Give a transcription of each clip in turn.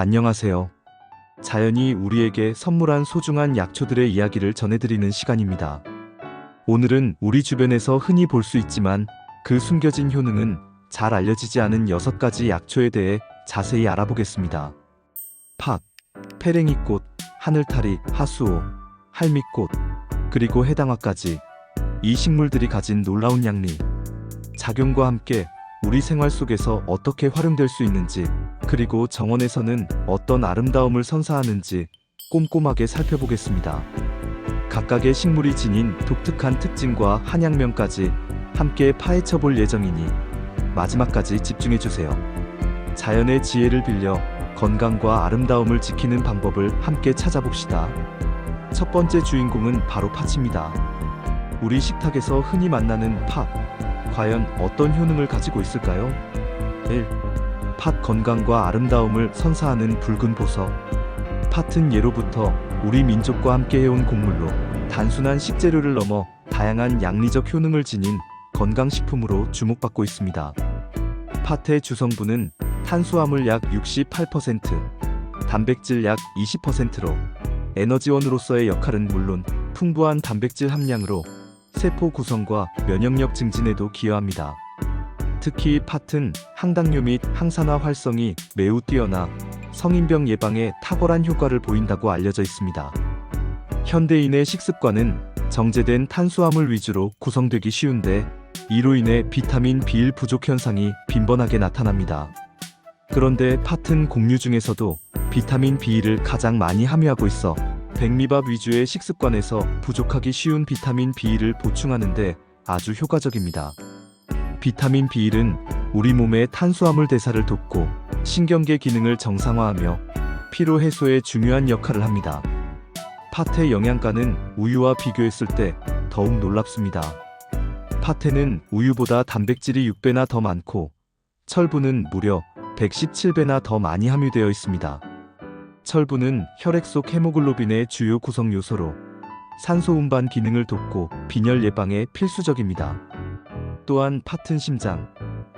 안녕하세요. 자연이 우리에게 선물한 소중한 약초들의 이야기를 전해드리는 시간입니다. 오늘은 우리 주변에서 흔히 볼 수 있지만 그 숨겨진 효능은 잘 알려지지 않은 6가지 약초에 대해 자세히 알아보겠습니다. 팥, 페랭이꽃, 하늘타리, 하수오, 할미꽃, 그리고 해당화까지 이 식물들이 가진 놀라운 양리, 작용과 함께 우리 생활 속에서 어떻게 활용될 수 있는지, 그리고 정원에서는 어떤 아름다움을 선사하는지 꼼꼼하게 살펴보겠습니다. 각각의 식물이 지닌 독특한 특징과 한약명까지 함께 파헤쳐 볼 예정이니 마지막까지 집중해주세요. 자연의 지혜를 빌려 건강과 아름다움을 지키는 방법을 함께 찾아봅시다. 첫 번째 주인공은 바로 팥입니다. 우리 식탁에서 흔히 만나는 팥, 과연 어떤 효능을 가지고 있을까요? 1. 팥 건강과 아름다움을 선사하는 붉은 보석. 팥은 예로부터 우리 민족과 함께 해온 곡물로 단순한 식재료를 넘어 다양한 양리적 효능을 지닌 건강식품으로 주목받고 있습니다. 팥의 주성분은 탄수화물 약 68%, 단백질 약 20%로 에너지원으로서의 역할은 물론 풍부한 단백질 함량으로 세포 구성과 면역력 증진에도 기여합니다. 특히 팥은 항당뇨 및 항산화 활성이 매우 뛰어나 성인병 예방에 탁월한 효과를 보인다고 알려져 있습니다. 현대인의 식습관은 정제된 탄수화물 위주로 구성되기 쉬운데 이로 인해 비타민 B1 부족 현상이 빈번하게 나타납니다. 그런데 팥은 곡류 중에서도 비타민 B1을 가장 많이 함유하고 있어 백미밥 위주의 식습관에서 부족하기 쉬운 비타민 B1을 보충하는 데 아주 효과적입니다. 비타민 B1은 우리 몸의 탄수화물 대사를 돕고 신경계 기능을 정상화하며 피로 해소에 중요한 역할을 합니다. 팥의 영양가는 우유와 비교했을 때 더욱 놀랍습니다. 팥에는 우유보다 단백질이 6배나 더 많고 철분은 무려 117배나 더 많이 함유되어 있습니다. 철분은 혈액 속 헤모글로빈의 주요 구성 요소로 산소 운반 기능을 돕고 빈혈 예방에 필수적입니다. 또한 팥은 심장,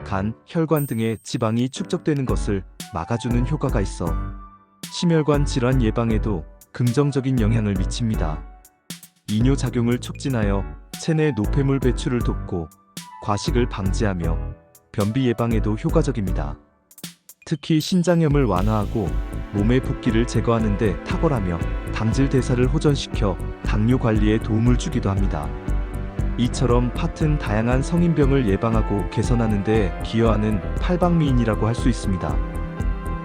간, 혈관 등의 지방이 축적되는 것을 막아주는 효과가 있어 심혈관 질환 예방에도 긍정적인 영향을 미칩니다. 이뇨작용을 촉진하여 체내 노폐물 배출을 돕고 과식을 방지하며 변비 예방에도 효과적입니다. 특히 신장염을 완화하고 몸의 붓기를 제거하는 데 탁월하며 당질 대사를 호전시켜 당뇨 관리에 도움을 주기도 합니다. 이처럼 팥은 다양한 성인병을 예방하고 개선하는 데 기여하는 팔방미인이라고 할 수 있습니다.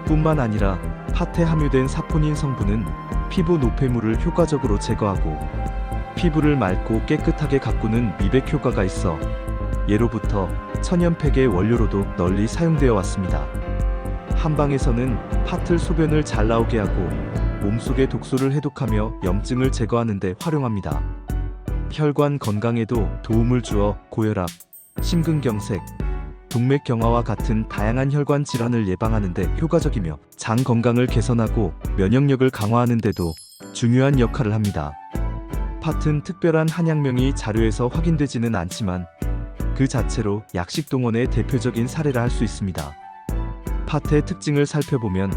뿐만 아니라 팥에 함유된 사포닌 성분은 피부 노폐물을 효과적으로 제거하고 피부를 맑고 깨끗하게 가꾸는 미백 효과가 있어 예로부터 천연팩의 원료로도 널리 사용되어 왔습니다. 한방에서는 팥을 소변을 잘 나오게 하고 몸속의 독소를 해독하며 염증을 제거하는 데 활용합니다. 혈관 건강에도 도움을 주어 고혈압, 심근경색, 동맥경화와 같은 다양한 혈관 질환을 예방하는 데 효과적이며 장 건강을 개선하고 면역력을 강화하는 데도 중요한 역할을 합니다. 팥은 특별한 한약명이 자료에서 확인되지는 않지만 그 자체로 약식동원의 대표적인 사례라 할 수 있습니다. 팥의 특징을 살펴보면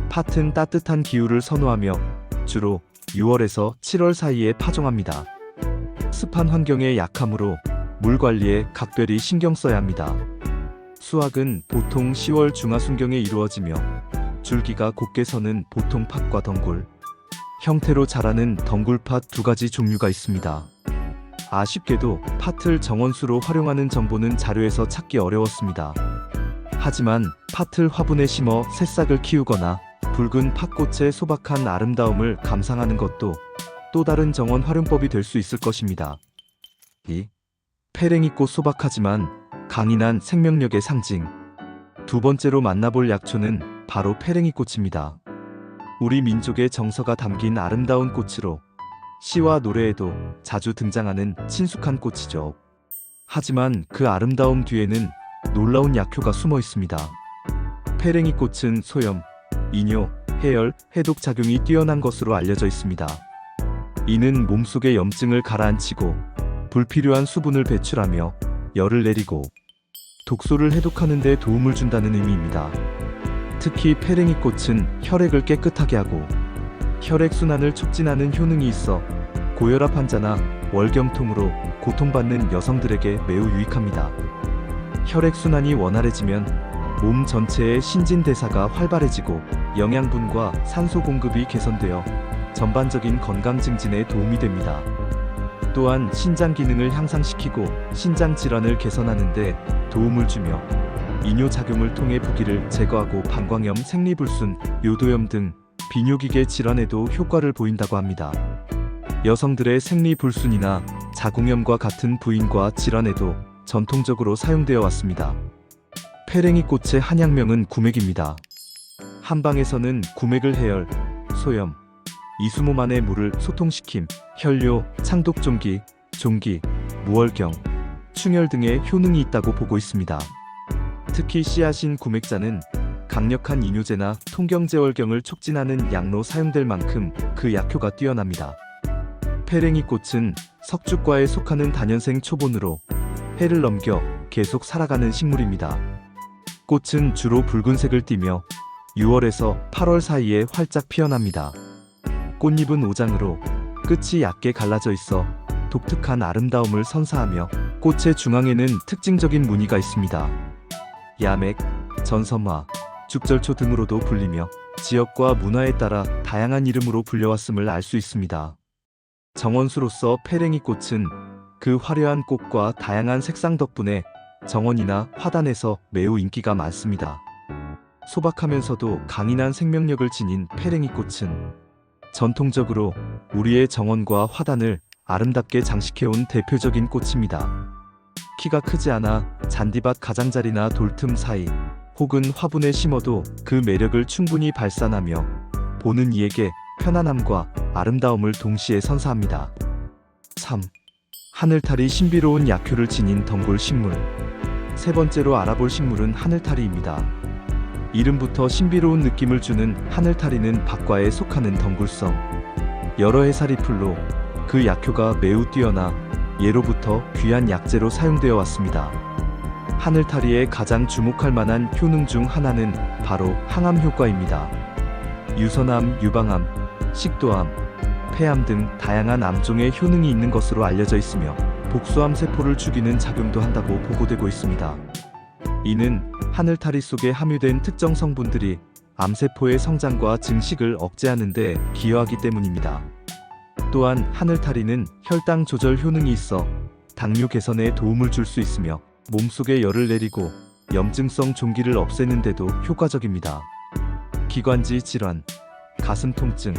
팥은 따뜻한 기후를 선호하며 주로 6월에서 7월 사이에 파종합니다. 습한 환경에 약하므로 물 관리에 각별히 신경 써야 합니다. 수확은 보통 10월 중하순경에 이루어지며 줄기가 곧게 서는 보통 팥과 덩굴 형태로 자라는 덩굴팥 2가지 종류가 있습니다. 아쉽게도 팥을 정원수로 활용하는 정보는 자료에서 찾기 어려웠습니다. 하지만 팥을 화분에 심어 새싹을 키우거나 붉은 팥꽃의 소박한 아름다움을 감상하는 것도 또 다른 정원 활용법이 될 수 있을 것입니다. 2. 페랭이꽃. 소박하지만 강인한 생명력의 상징. 두 번째로 만나볼 약초는 바로 페랭이꽃입니다. 우리 민족의 정서가 담긴 아름다운 꽃으로 시와 노래에도 자주 등장하는 친숙한 꽃이죠. 하지만 그 아름다움 뒤에는 놀라운 약효가 숨어 있습니다. 페랭이꽃은 소염, 이뇨, 해열, 해독 작용이 뛰어난 것으로 알려져 있습니다. 이는 몸속의 염증을 가라앉히고 불필요한 수분을 배출하며 열을 내리고 독소를 해독하는 데 도움을 준다는 의미입니다. 특히 페랭이꽃은 혈액을 깨끗하게 하고 혈액순환을 촉진하는 효능이 있어 고혈압 환자나 월경통으로 고통받는 여성들에게 매우 유익합니다. 혈액순환이 원활해지면 몸 전체의 신진대사가 활발해지고 영양분과 산소 공급이 개선되어 전반적인 건강 증진에 도움이 됩니다. 또한 신장 기능을 향상시키고 신장 질환을 개선하는 데 도움을 주며 이뇨작용을 통해 부기를 제거하고 방광염, 생리불순, 요도염 등 비뇨기계 질환에도 효과를 보인다고 합니다. 여성들의 생리불순이나 자궁염과 같은 부인과 질환에도 전통적으로 사용되어 왔습니다. 페랭이꽃의 한약명은 구맥입니다. 한방에서는 구맥을 해열, 소염, 이수몸 안의 물을 소통시킴, 혈뇨, 창독종기, 종기, 무월경, 충혈 등의 효능이 있다고 보고 있습니다. 특히 씨앗인 구맥자는 강력한 이뇨제나 통경제월경을 촉진하는 약로 사용될 만큼 그 약효가 뛰어납니다. 페랭이꽃은 석죽과에 속하는 다년생 초본으로 해를 넘겨 계속 살아가는 식물입니다. 꽃은 주로 붉은색을 띠며 6월에서 8월 사이에 활짝 피어납니다. 꽃잎은 오장으로 끝이 얇게 갈라져 있어 독특한 아름다움을 선사하며 꽃의 중앙에는 특징적인 무늬가 있습니다. 야맥, 전섬화, 죽절초 등으로도 불리며 지역과 문화에 따라 다양한 이름으로 불려왔음을 알 수 있습니다. 정원수로서 페랭이꽃은 그 화려한 꽃과 다양한 색상 덕분에 정원이나 화단에서 매우 인기가 많습니다. 소박하면서도 강인한 생명력을 지닌 페랭이꽃은 전통적으로 우리의 정원과 화단을 아름답게 장식해온 대표적인 꽃입니다. 키가 크지 않아 잔디밭 가장자리나 돌틈 사이 혹은 화분에 심어도 그 매력을 충분히 발산하며 보는 이에게 편안함과 아름다움을 동시에 선사합니다. 3. 하늘탈이 신비로운 약효를 지닌 덩굴 식물. 세 번째로 알아볼 식물은 하늘타리입니다. 이름부터 신비로운 느낌을 주는 하늘타리는 박과에 속하는 덩굴성, 여러 해살이 풀로 그 약효가 매우 뛰어나 예로부터 귀한 약재로 사용되어 왔습니다. 하늘타리의 가장 주목할 만한 효능 중 하나는 바로 항암 효과입니다. 유선암, 유방암, 식도암, 폐암 등 다양한 암종의 효능이 있는 것으로 알려져 있으며 복수암 세포를 죽이는 작용도 한다고 보고되고 있습니다. 이는 하늘타리 속에 함유된 특정 성분들이 암세포의 성장과 증식을 억제하는 데 기여하기 때문입니다. 또한 하늘타리는 혈당 조절 효능이 있어 당뇨 개선에 도움을 줄 수 있으며 몸속에 열을 내리고 염증성 종기를 없애는 데도 효과적입니다. 기관지 질환, 가슴 통증,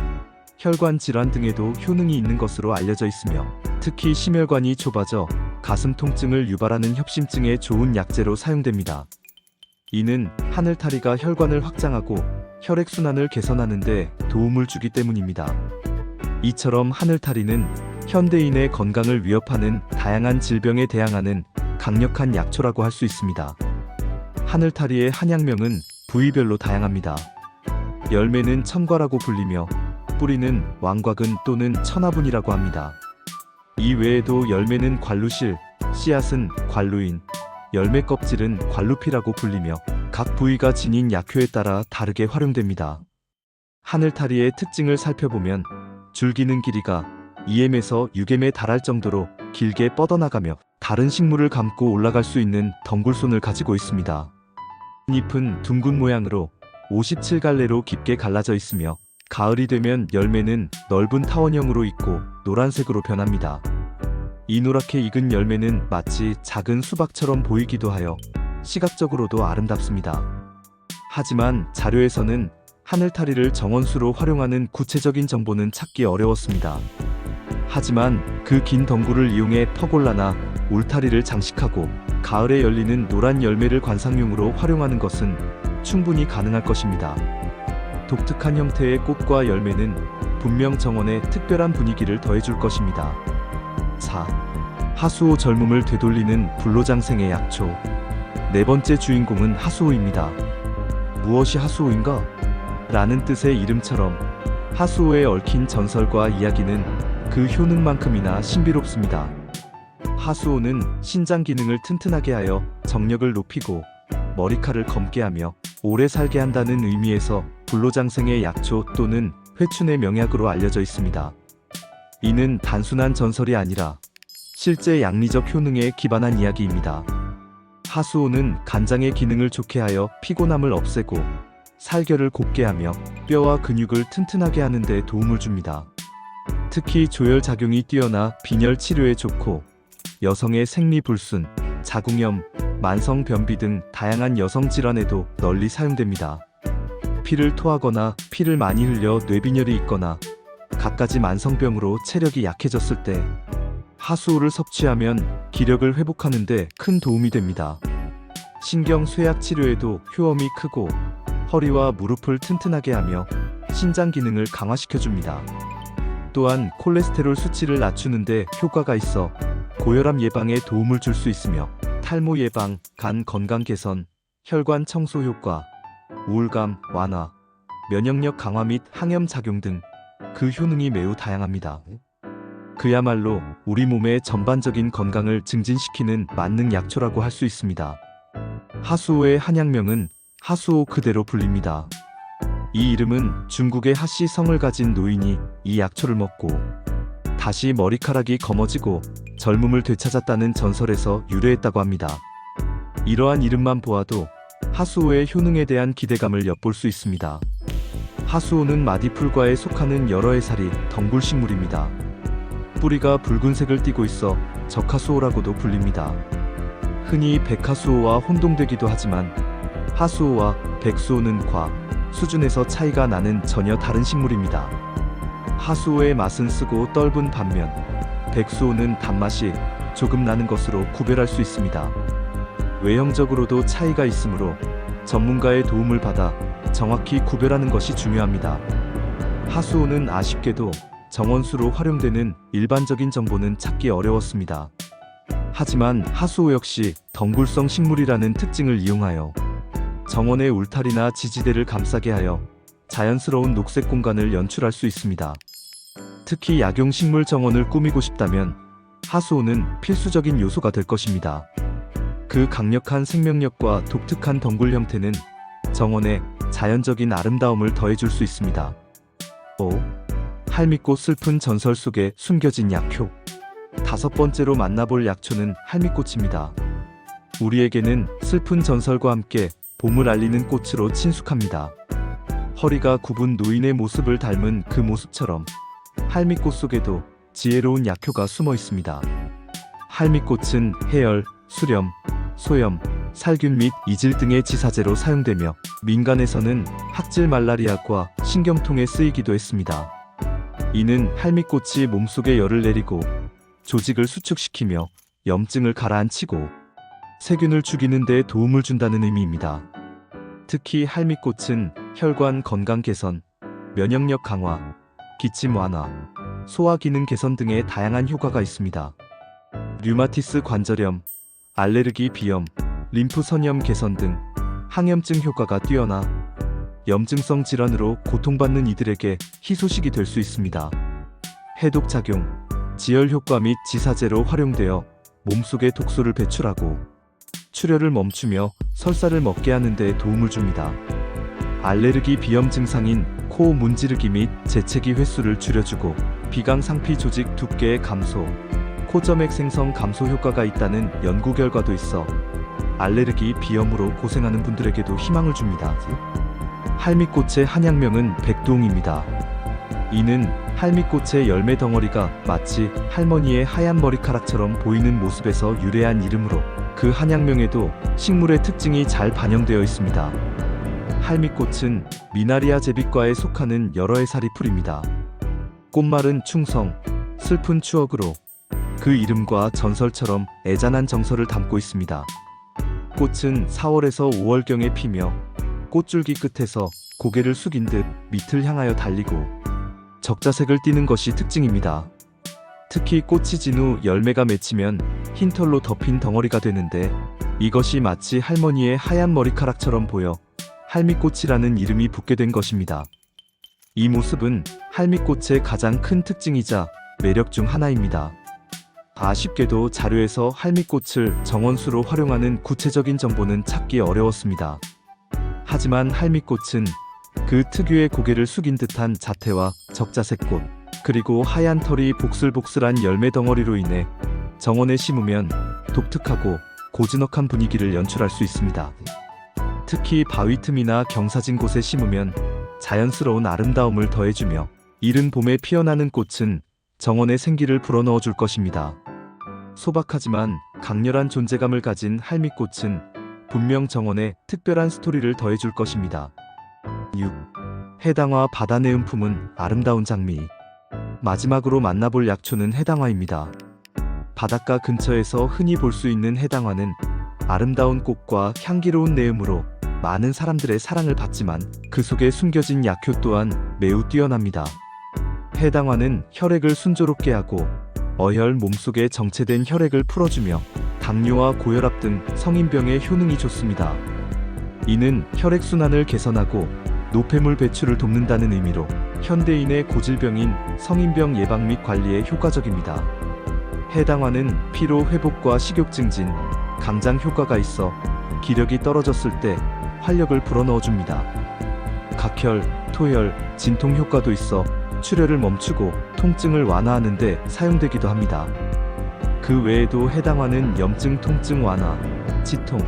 혈관 질환 등에도 효능이 있는 것으로 알려져 있으며 특히 심혈관이 좁아져 가슴 통증을 유발하는 협심증에 좋은 약재로 사용됩니다. 이는 하늘타리가 혈관을 확장하고 혈액순환을 개선하는 데 도움을 주기 때문입니다. 이처럼 하늘타리는 현대인의 건강을 위협하는 다양한 질병에 대항하는 강력한 약초라고 할 수 있습니다. 하늘타리의 한약명은 부위별로 다양합니다. 열매는 천과라고 불리며 뿌리는 왕과근 또는 천화분이라고 합니다. 이 외에도 열매는 관루실, 씨앗은 관루인, 열매 껍질은 관루피라고 불리며 각 부위가 지닌 약효에 따라 다르게 활용됩니다. 하늘타리의 특징을 살펴보면 줄기는 길이가 2m에서 6m에 달할 정도로 길게 뻗어나가며 다른 식물을 감고 올라갈 수 있는 덩굴손을 가지고 있습니다. 잎은 둥근 모양으로 57갈래로 깊게 갈라져 있으며 가을이 되면 열매는 넓은 타원형으로 익고 노란색으로 변합니다. 이 노랗게 익은 열매는 마치 작은 수박처럼 보이기도 하여 시각적으로도 아름답습니다. 하지만 자료에서는 하늘타리를 정원수로 활용하는 구체적인 정보는 찾기 어려웠습니다. 하지만 그 긴 덩굴을 이용해 퍼골라나 울타리를 장식하고 가을에 열리는 노란 열매를 관상용으로 활용하는 것은 충분히 가능할 것입니다. 독특한 형태의 꽃과 열매는 분명 정원에 특별한 분위기를 더해줄 것입니다. 4. 하수오 젊음을 되돌리는 불로장생의 약초. 네 번째 주인공은 하수오입니다. 무엇이 하수오인가? 라는 뜻의 이름처럼 하수오에 얽힌 전설과 이야기는 그 효능만큼이나 신비롭습니다. 하수오는 신장 기능을 튼튼하게 하여 정력을 높이고 머리카락을 검게 하며 오래 살게 한다는 의미에서 불로장생의 약초 또는 회춘의 명약으로 알려져 있습니다. 이는 단순한 전설이 아니라 실제 양리적 효능에 기반한 이야기입니다. 하수오는 간장의 기능을 좋게 하여 피곤함을 없애고 살결을 곱게 하며 뼈와 근육을 튼튼하게 하는 데 도움을 줍니다. 특히 조혈 작용이 뛰어나 빈혈 치료에 좋고 여성의 생리불순, 자궁염, 만성변비 등 다양한 여성 질환에도 널리 사용됩니다. 피를 토하거나 피를 많이 흘려 뇌빈혈이 있거나 갖가지 만성병으로 체력이 약해졌을 때 하수오를 섭취하면 기력을 회복하는 데 큰 도움이 됩니다. 신경 쇠약 치료에도 효험이 크고 허리와 무릎을 튼튼하게 하며 신장 기능을 강화시켜줍니다. 또한 콜레스테롤 수치를 낮추는 데 효과가 있어 고혈압 예방에 도움을 줄 수 있으며 탈모 예방, 간 건강 개선, 혈관 청소 효과, 우울감 완화, 면역력 강화 및 항염 작용 등 그 효능이 매우 다양합니다. 그야말로 우리 몸의 전반적인 건강을 증진시키는 만능 약초라고 할 수 있습니다. 하수오의 한약명은 하수오 그대로 불립니다. 이 이름은 중국의 하씨 성을 가진 노인이 이 약초를 먹고 다시 머리카락이 검어지고 젊음을 되찾았다는 전설에서 유래했다고 합니다. 이러한 이름만 보아도 하수오의 효능에 대한 기대감을 엿볼 수 있습니다. 하수오는 마디풀과에 속하는 여러 해살이 덩굴식물입니다. 뿌리가 붉은색을 띠고 있어 적하수오라고도 불립니다. 흔히 백하수오와 혼동되기도 하지만 하수오와 백수오는 과, 수준에서 차이가 나는 전혀 다른 식물입니다. 하수오의 맛은 쓰고 떫은 반면 백수오는 단맛이 조금 나는 것으로 구별할 수 있습니다. 외형적으로도 차이가 있으므로 전문가의 도움을 받아 정확히 구별하는 것이 중요합니다. 하수오는 아쉽게도 정원수로 활용되는 일반적인 정보는 찾기 어려웠습니다. 하지만 하수오 역시 덩굴성 식물이라는 특징을 이용하여 정원의 울타리나 지지대를 감싸게 하여 자연스러운 녹색 공간을 연출할 수 있습니다. 특히 약용식물 정원을 꾸미고 싶다면 하수오는 필수적인 요소가 될 것입니다. 그 강력한 생명력과 독특한 덩굴 형태는 정원에 자연적인 아름다움을 더해줄 수 있습니다. 5. 할미꽃 슬픈 전설 속에 숨겨진 약효. 다섯 번째로 만나볼 약초는 할미꽃입니다. 우리에게는 슬픈 전설과 함께 봄을 알리는 꽃으로 친숙합니다. 허리가 굽은 노인의 모습을 닮은 그 모습처럼 할미꽃 속에도 지혜로운 약효가 숨어 있습니다. 할미꽃은 해열, 수렴, 소염, 살균 및 이질 등의 지사제로 사용되며 민간에서는 학질 말라리아과 신경통에 쓰이기도 했습니다. 이는 할미꽃이 몸속에 열을 내리고 조직을 수축시키며 염증을 가라앉히고 세균을 죽이는 데 도움을 준다는 의미입니다. 특히 할미꽃은 혈관 건강 개선, 면역력 강화, 기침 완화, 소화 기능 개선 등의 다양한 효과가 있습니다. 류마티스 관절염, 알레르기 비염, 림프 선염 개선 등 항염증 효과가 뛰어나 염증성 질환으로 고통받는 이들에게 희소식이 될 수 있습니다. 해독 작용, 지혈 효과 및 지사제로 활용되어 몸속의 독소를 배출하고 출혈을 멈추며 설사를 먹게 하는 데 도움을 줍니다. 알레르기 비염 증상인 코 문지르기 및 재채기 횟수를 줄여주고 비강 상피 조직 두께의 감소, 코점액 생성 감소 효과가 있다는 연구 결과도 있어 알레르기 비염으로 고생하는 분들에게도 희망을 줍니다. 할미꽃의 한약명은 백두홍입니다. 이는 할미꽃의 열매 덩어리가 마치 할머니의 하얀 머리카락처럼 보이는 모습에서 유래한 이름으로 그 한약명에도 식물의 특징이 잘 반영되어 있습니다. 할미꽃은 미나리아 제비과에 속하는 여러 해살이 풀입니다. 꽃말은 충성, 슬픈 추억으로 그 이름과 전설처럼 애잔한 정서를 담고 있습니다. 꽃은 4월에서 5월경에 피며 꽃줄기 끝에서 고개를 숙인 듯 밑을 향하여 달리고 적자색을 띠는 것이 특징입니다. 특히 꽃이 진 후 열매가 맺히면 흰 털로 덮인 덩어리가 되는데 이것이 마치 할머니의 하얀 머리카락처럼 보여 할미꽃이라는 이름이 붙게 된 것입니다. 이 모습은 할미꽃의 가장 큰 특징이자 매력 중 하나입니다. 아쉽게도 자료에서 할미꽃을 정원수로 활용하는 구체적인 정보는 찾기 어려웠습니다. 하지만 할미꽃은 그 특유의 고개를 숙인 듯한 자태와 적자색 꽃, 그리고 하얀 털이 복슬복슬한 열매 덩어리로 인해 정원에 심으면 독특하고 고즈넉한 분위기를 연출할 수 있습니다. 특히 바위 틈이나 경사진 곳에 심으면 자연스러운 아름다움을 더해주며 이른 봄에 피어나는 꽃은 정원에 생기를 불어넣어 줄 것입니다. 소박하지만 강렬한 존재감을 가진 할미꽃은 분명 정원에 특별한 스토리를 더해줄 것입니다. 6. 해당화 바다내음 품은 아름다운 장미. 마지막으로 만나볼 약초는 해당화입니다. 바닷가 근처에서 흔히 볼 수 있는 해당화는 아름다운 꽃과 향기로운 내음으로 많은 사람들의 사랑을 받지만 그 속에 숨겨진 약효 또한 매우 뛰어납니다. 해당화는 혈액을 순조롭게 하고 어혈 몸속에 정체된 혈액을 풀어주며 당뇨와 고혈압 등 성인병에 효능이 좋습니다. 이는 혈액순환을 개선하고 노폐물 배출을 돕는다는 의미로 현대인의 고질병인 성인병 예방 및 관리에 효과적입니다. 해당화는 피로 회복과 식욕 증진, 강장 효과가 있어 기력이 떨어졌을 때 활력을 불어넣어줍니다. 각혈, 토혈, 진통 효과도 있어 출혈을 멈추고 통증을 완화하는 데 사용되기도 합니다. 그 외에도 해당화는 염증 통증 완화, 치통,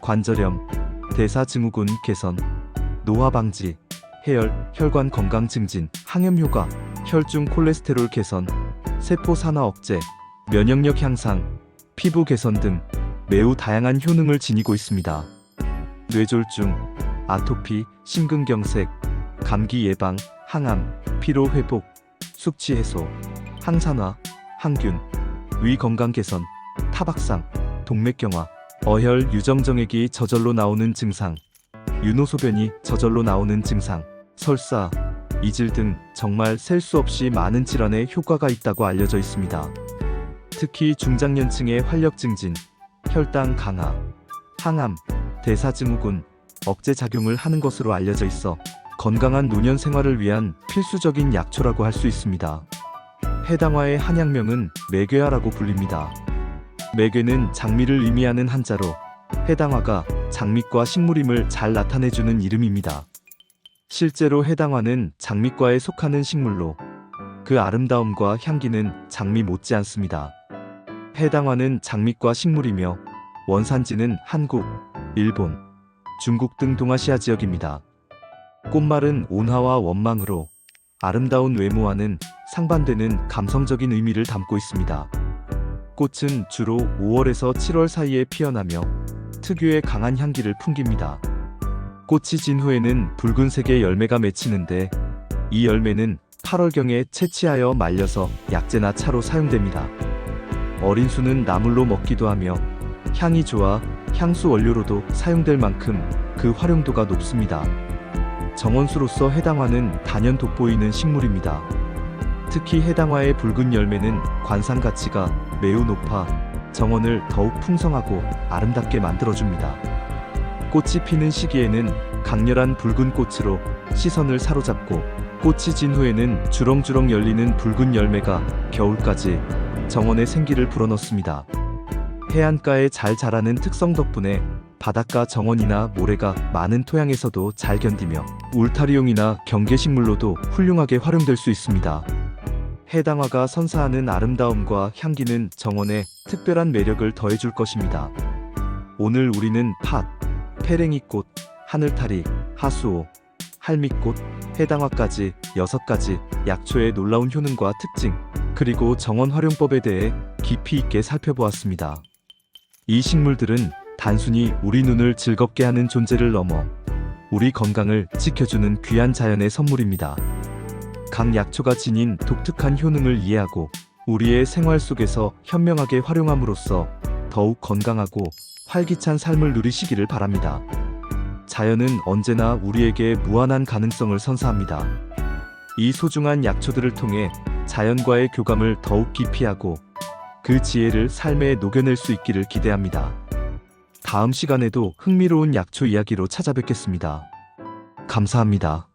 관절염, 대사증후군 개선, 노화 방지, 해열, 혈관 건강 증진, 항염 효과, 혈중 콜레스테롤 개선, 세포 산화 억제, 면역력 향상, 피부 개선 등 매우 다양한 효능을 지니고 있습니다. 뇌졸중, 아토피, 심근경색, 감기 예방, 항암, 피로 회복, 숙취 해소, 항산화, 항균, 위 건강 개선, 타박상, 동맥경화, 어혈 유정정액이 저절로 나오는 증상, 윤호소변이 저절로 나오는 증상, 설사, 이질 등 정말 셀 수 없이 많은 질환에 효과가 있다고 알려져 있습니다. 특히 중장년층의 활력 증진, 혈당 강화, 항암, 대사증후군, 억제 작용을 하는 것으로 알려져 있어 건강한 노년 생활을 위한 필수적인 약초라고 할 수 있습니다. 해당화의 한약명은 매괴화라고 불립니다. 매괴는 장미를 의미하는 한자로 해당화가 장미과 식물임을 잘 나타내주는 이름입니다. 실제로 해당화는 장미과에 속하는 식물로 그 아름다움과 향기는 장미 못지않습니다. 해당화는 장미과 식물이며 원산지는 한국, 일본, 중국 등 동아시아 지역입니다. 꽃말은 온화와 원망으로 아름다운 외모와는 상반되는 감성적인 의미를 담고 있습니다. 꽃은 주로 5월에서 7월 사이에 피어나며 특유의 강한 향기를 풍깁니다. 꽃이 진 후에는 붉은색의 열매가 맺히는데 이 열매는 8월경에 채취하여 말려서 약재나 차로 사용됩니다. 어린 수는 나물로 먹기도 하며 향이 좋아 향수 원료로도 사용될 만큼 그 활용도가 높습니다. 정원수로서 해당화는 단연 돋보이는 식물입니다. 특히 해당화의 붉은 열매는 관상 가치가 매우 높아 정원을 더욱 풍성하고 아름답게 만들어줍니다. 꽃이 피는 시기에는 강렬한 붉은 꽃으로 시선을 사로잡고 꽃이 진 후에는 주렁주렁 열리는 붉은 열매가 겨울까지 정원에 생기를 불어넣습니다. 해안가에 잘 자라는 특성 덕분에 바닷가 정원이나 모래가 많은 토양에서도 잘 견디며 울타리용이나 경계식물로도 훌륭하게 활용될 수 있습니다. 해당화가 선사하는 아름다움과 향기는 정원에 특별한 매력을 더해줄 것입니다. 오늘 우리는 팥, 페랭이꽃, 하늘타리, 하수오, 할미꽃, 해당화까지 6가지 약초의 놀라운 효능과 특징, 그리고 정원 활용법에 대해 깊이 있게 살펴보았습니다. 이 식물들은 단순히 우리 눈을 즐겁게 하는 존재를 넘어 우리 건강을 지켜주는 귀한 자연의 선물입니다. 각 약초가 지닌 독특한 효능을 이해하고 우리의 생활 속에서 현명하게 활용함으로써 더욱 건강하고 활기찬 삶을 누리시기를 바랍니다. 자연은 언제나 우리에게 무한한 가능성을 선사합니다. 이 소중한 약초들을 통해 자연과의 교감을 더욱 깊이 하고 그 지혜를 삶에 녹여낼 수 있기를 기대합니다. 다음 시간에도 흥미로운 약초 이야기로 찾아뵙겠습니다. 감사합니다.